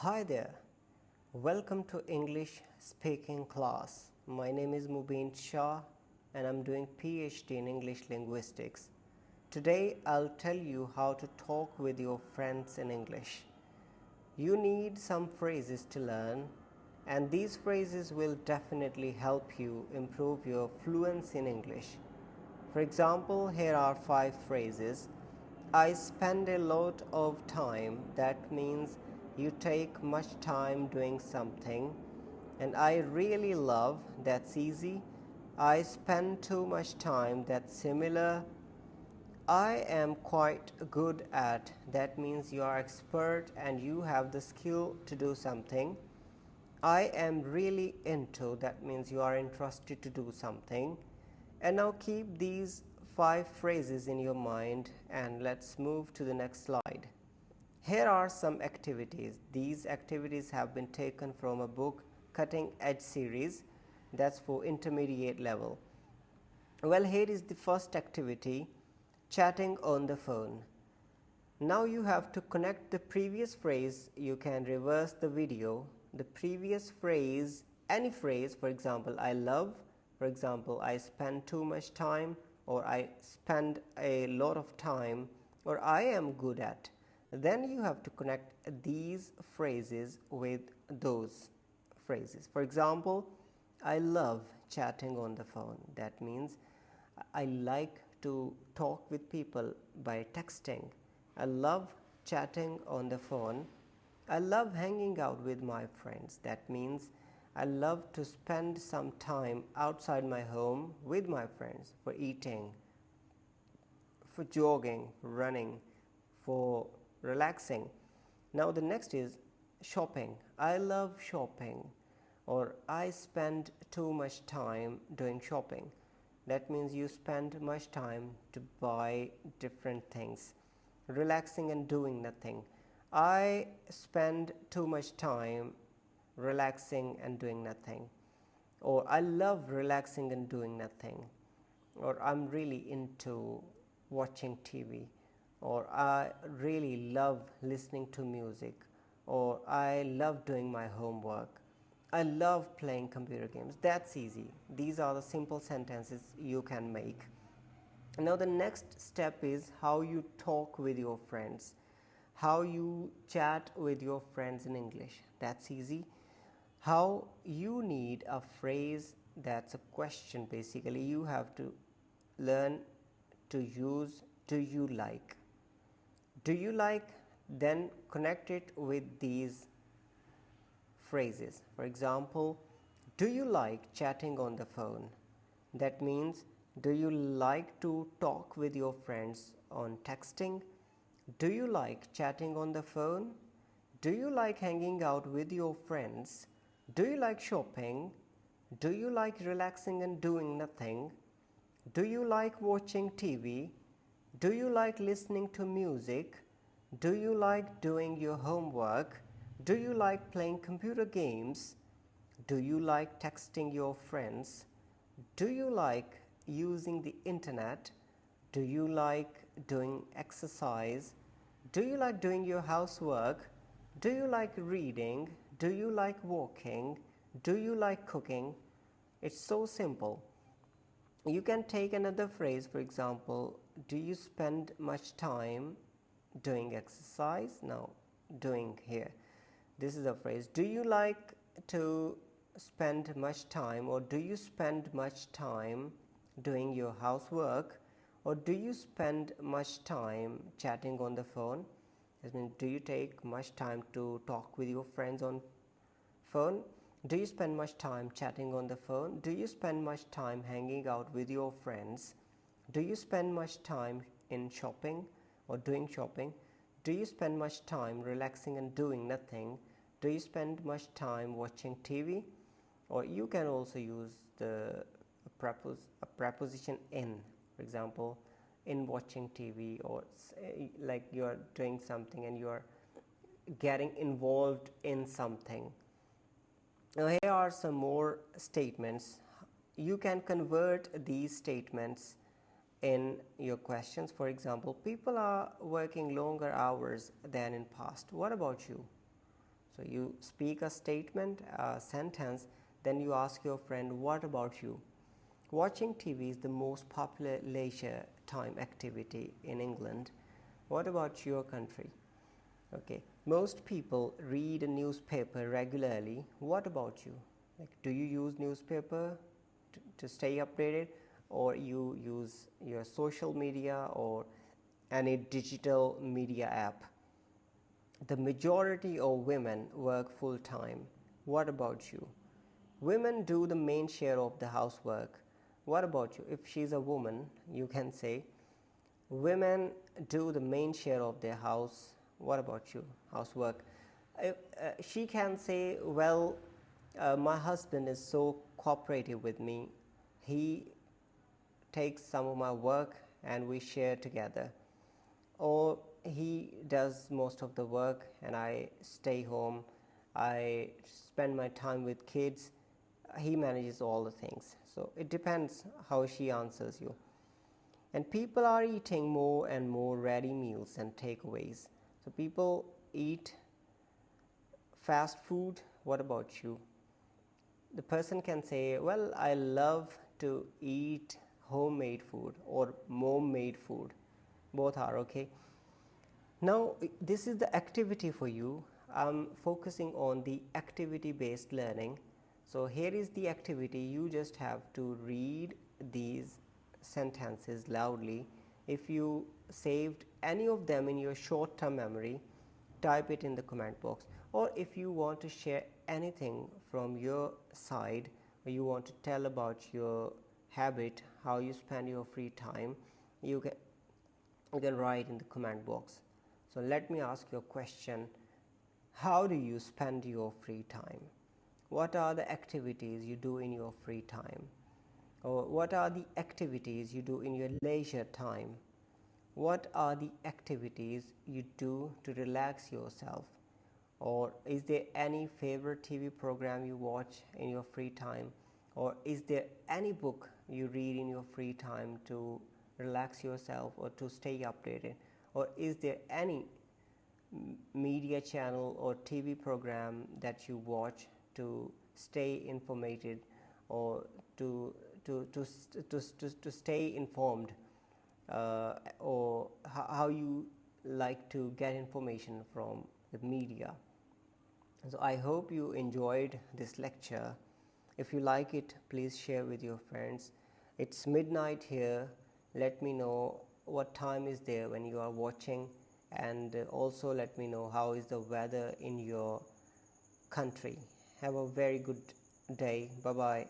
Hi there, welcome to English speaking class. My name is Mubin Shah and I'm doing PhD in English linguistics. Today I'll tell you how to talk with your friends in English. You need some phrases to learn, and these phrases will definitely help you improve your fluency in English. For example, here are 5 phrases. I spend a lot of time. That means you take much time doing something. And I really love. That's easy. I spend too much time. That's similar. I am quite good at. That means you are expert and you have the skill to do something. I am really into. That means you are interested to do something. And now keep these 5 phrases in your mind and let's move to the next slide. Here are some activities. These activities have been taken from a book, Cutting Edge series, that's for intermediate level. Well, here is the first activity, chatting on the phone. Now you have to connect the previous phrase. You can reverse the video. The previous phrase, any phrase, for example, I love, for example, I spend too much time, or I spend a lot of time, or I am good at. Then you have to connect these phrases with those phrases. For example, I love chatting on the phone. That means I like to talk with people by texting. I love chatting on the phone. I love hanging out with my friends. That means I love to spend some time outside my home with my friends for eating, for jogging, running, for relaxing. Now the next is shopping. I love shopping, or I spend too much time doing shopping. That means you spend much time to buy different things. Relaxing and doing nothing. I spend too much time relaxing and doing nothing. Or I love relaxing and doing nothing. Or I'm really into watching TV. Or I really love listening to music. Or I love doing my homework. I love playing computer games. That's easy. These are the simple sentences you can make. Now the next step is how you talk with your friends, how you chat with your friends in English. That's easy. How you need a phrase that's a question. Basically, you have to learn to use do you like. Do you like? Then connect it with these phrases. For example, do you like chatting on the phone? That means, do you like to talk with your friends on texting? Do you like chatting on the phone? Do you like hanging out with your friends? Do you like shopping? Do you like relaxing and doing nothing? Do you like watching TV? Do you like listening to music? Do you like doing your homework? Do you like playing computer games? Do you like texting your friends? Do you like using the internet? Do you like doing exercise? Do you like doing your housework? Do you like reading? Do you like walking? Do you like cooking? It's so simple. You can take another phrase, for example, do you spend much time doing exercise? Now, doing here. This is a phrase. Do you like to spend much time, or do you spend much time doing your housework, or do you spend much time chatting on the phone? That means, do you take much time to talk with your friends on phone? Do you spend much time chatting on the phone? Do you spend much time hanging out with your friends? Do you spend much time in shopping or doing shopping? Do you spend much time relaxing and doing nothing? Do you spend much time watching TV? Or you can also use the preposition in, for example, in watching TV, or like you are doing something and you are getting involved in something. Now here are some more statements. You can convert these statements in your questions. For example, people are working longer hours than in past. What about you? So you speak a statement, a sentence, then you ask your friend, what about you? Watching TV is the most popular leisure time activity in England. What about your country? Okay, most people read a newspaper regularly. What about you? Like, do you use newspaper to stay updated, or you use your social media or any digital media app? The majority of women work full time. What about you? Women do the main share of the housework. What about you? If she's a woman, you can say women do the main share of their house. What about you? Housework. She can say, well, my husband is so cooperative with me. He takes some of my work and we share together. Or he does most of the work and I stay home. I spend my time with kids. He manages all the things. So it depends how she answers you. And people are eating more and more ready meals and takeaways. So people eat fast food. What about you? The person can say, well, I love to eat homemade food or mom made food. Both are okay. Now, this is the activity for you. I'm focusing on the activity based learning. So, here is the activity. You just have to read these sentences loudly. If you saved any of them in your short term memory, type it in the comment box. Or if you want to share anything from your side, or you want to tell about your habit, how you spend your free time, you can write in the comment box. So let me ask you a question. How do you spend your free time? What are the activities you do in your free time? Or what are the activities you do in your leisure time? What are the activities you do to relax yourself? Or is there any favorite TV program you watch in your free time? Or is there any book you read in your free time to relax yourself or to stay updated? Or is there any media channel or TV program that you watch to stay informated or to stay informed, or how you like to get information from the media? So I hope you enjoyed this lecture. If you like it, please share with your friends. It's midnight here. Let me know what time is there when you are watching, and also let me know how is the weather in your country. Have a very good day. Bye bye.